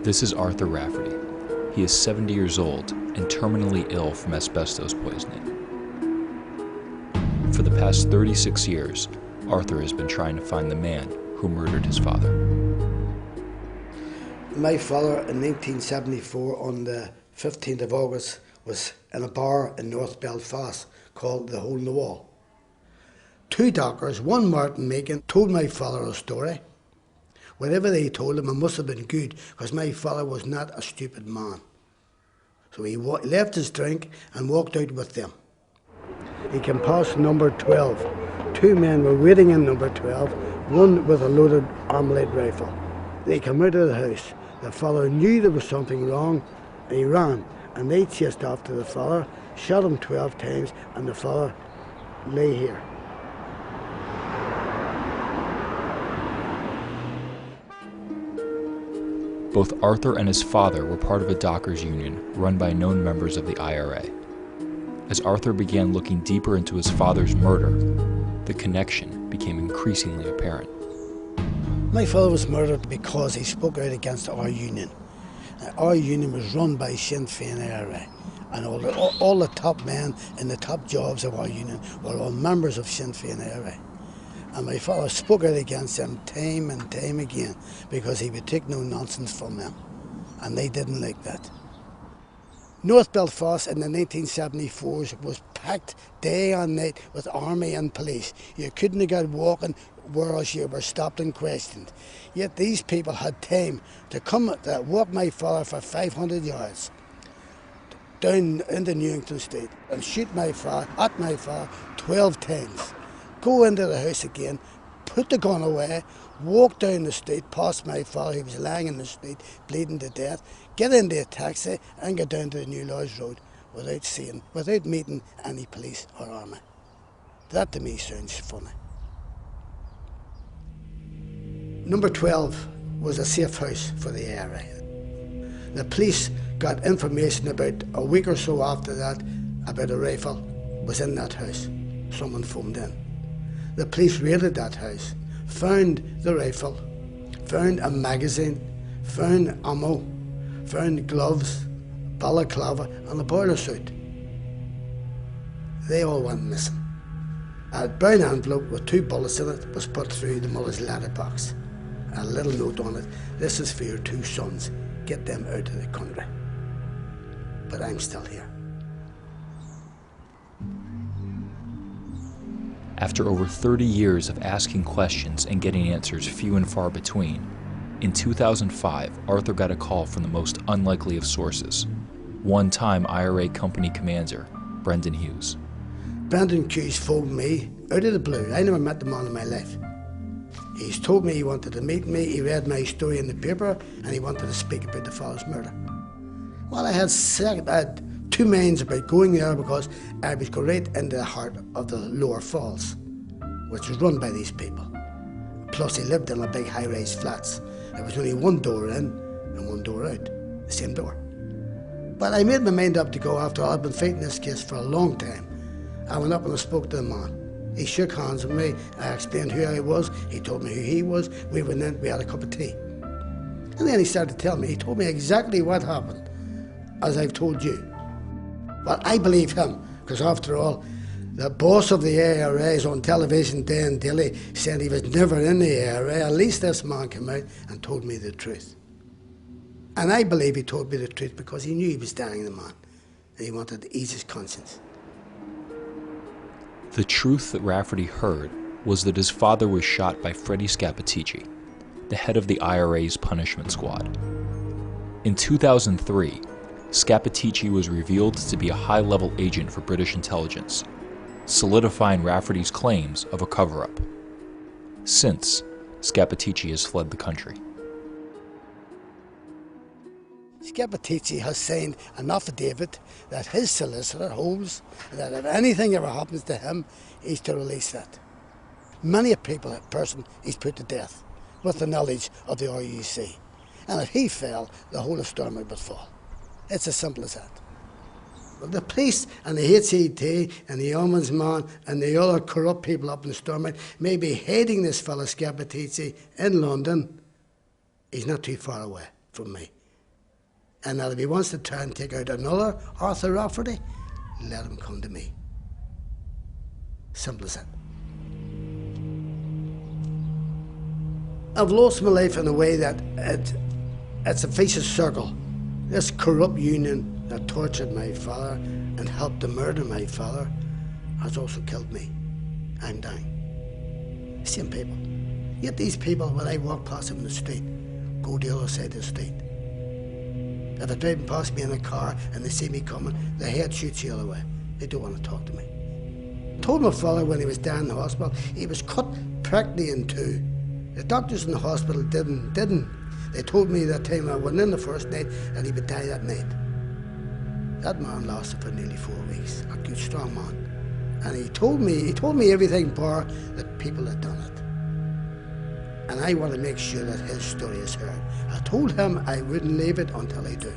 This is Arthur Rafferty. He is 70 years old and terminally ill from asbestos poisoning. For the past 36 years, Arthur has been trying to find the man who murdered his father. My father in 1974 on the 15th of August was in a bar in North Belfast called the Hole in the Wall. Two dockers, one Martin Meakin, told my father a story. Whatever they told him, it must have been good, because my father was not a stupid man. So he left his drink and walked out with them. He came past number 12. Two men were waiting in number 12, one with a loaded armalite rifle. They came out of the house. The fellow knew there was something wrong, and he ran, and they chased after the fellow, shot him 12 times, and the fellow lay here. Both Arthur and his father were part of a dockers union run by known members of the IRA. As Arthur began looking deeper into his father's murder, the connection became increasingly apparent. My father was murdered because he spoke out against our union. Our union was run by Sinn Féin IRA, and all the top men in the top jobs of our union were all members of Sinn Féin IRA. And my father spoke out against them time and time again because he would take no nonsense from them, and they didn't like that. North Belfast in the 1974s was packed day and night with army and police. You couldn't have got walking whereas you were stopped and questioned. Yet these people had time to walk my father for 500 yards down into Newington Street and shoot at my father 12 times. Go into the house again, put the gun away, walk down the street past my father who was lying in the street bleeding to death, get into a taxi and get down to the New Lodge Road without meeting any police or army. That to me sounds funny. Number 12 was a safe house for the IRA. The police got information about a week or so after that about a rifle was in that house. Someone phoned in. The police raided that house, found the rifle, found a magazine, found ammo, found gloves, balaclava and a boiler suit. They all went missing. A brown envelope with 2 bullets in it was put through the mother's letterbox. A little note on it, "This is for your 2 sons, get them out of the country." But I'm still here. After over 30 years of asking questions and getting answers few and far between, in 2005, Arthur got a call from the most unlikely of sources, one-time IRA company commander, Brendan Hughes. Brendan Hughes phoned me out of the blue. I never met the man in my life. He's told me he wanted to meet me, he read my story in the paper, and he wanted to speak about the father's murder. Well, I had 2 minds about going there because I was going right into the heart of the Lower Falls, which was run by these people. Plus, he lived in a big high-rise flats. There was only one door in and one door out, the same door. But I made my mind up to go after all. I'd been fighting this case for a long time. I went up and I spoke to the man. He shook hands with me. I explained who I was. He told me who he was. We went in, we had a cup of tea. And then he started to tell me, he told me exactly what happened, as I've told you. Well, I believe him, because after all, the boss of the IRA is on television day and daily saying he was never in the IRA. At least this man came out and told me the truth. And I believe he told me the truth because he knew he was dying, the man, and he wanted to ease his conscience. The truth that Rafferty heard was that his father was shot by Freddie Scappaticci, the head of the IRA's punishment squad. In 2003, Scappaticci was revealed to be a high-level agent for British intelligence, solidifying Rafferty's claims of a cover-up. Since, Scappaticci has fled the country. Scappaticci has signed an affidavit that his solicitor holds that if anything ever happens to him, he's to release that. Many a person he's put to death with the knowledge of the RUC. And if he fell, the whole of Stormont would fall. It's as simple as that. But the police and the HCT and the ombudsman and the other corrupt people up in Stormont may be hating this fellow Scappaticci in London. He's not too far away from me. and that if he wants to try and take out another Arthur Rafferty, let him come to me. Simple as that. I've lost my life in a way that it's a vicious circle. This corrupt union that tortured my father and helped to murder my father has also killed me. I'm dying. Same people. Yet these people, when I walk past them in the street, go the other side of the street. If they're driving past me in a car and they see me coming, their head shoots the other way. They don't want to talk to me. I told my father when he was down in the hospital, he was cut practically in two. The doctors in the hospital didn't. They told me that time I wasn't in the first night and he would die that night. That man lasted for nearly 4 weeks, a good strong man. And he told me everything bar that people had done it. And I want to make sure that his story is heard. I told him I wouldn't leave it until I do.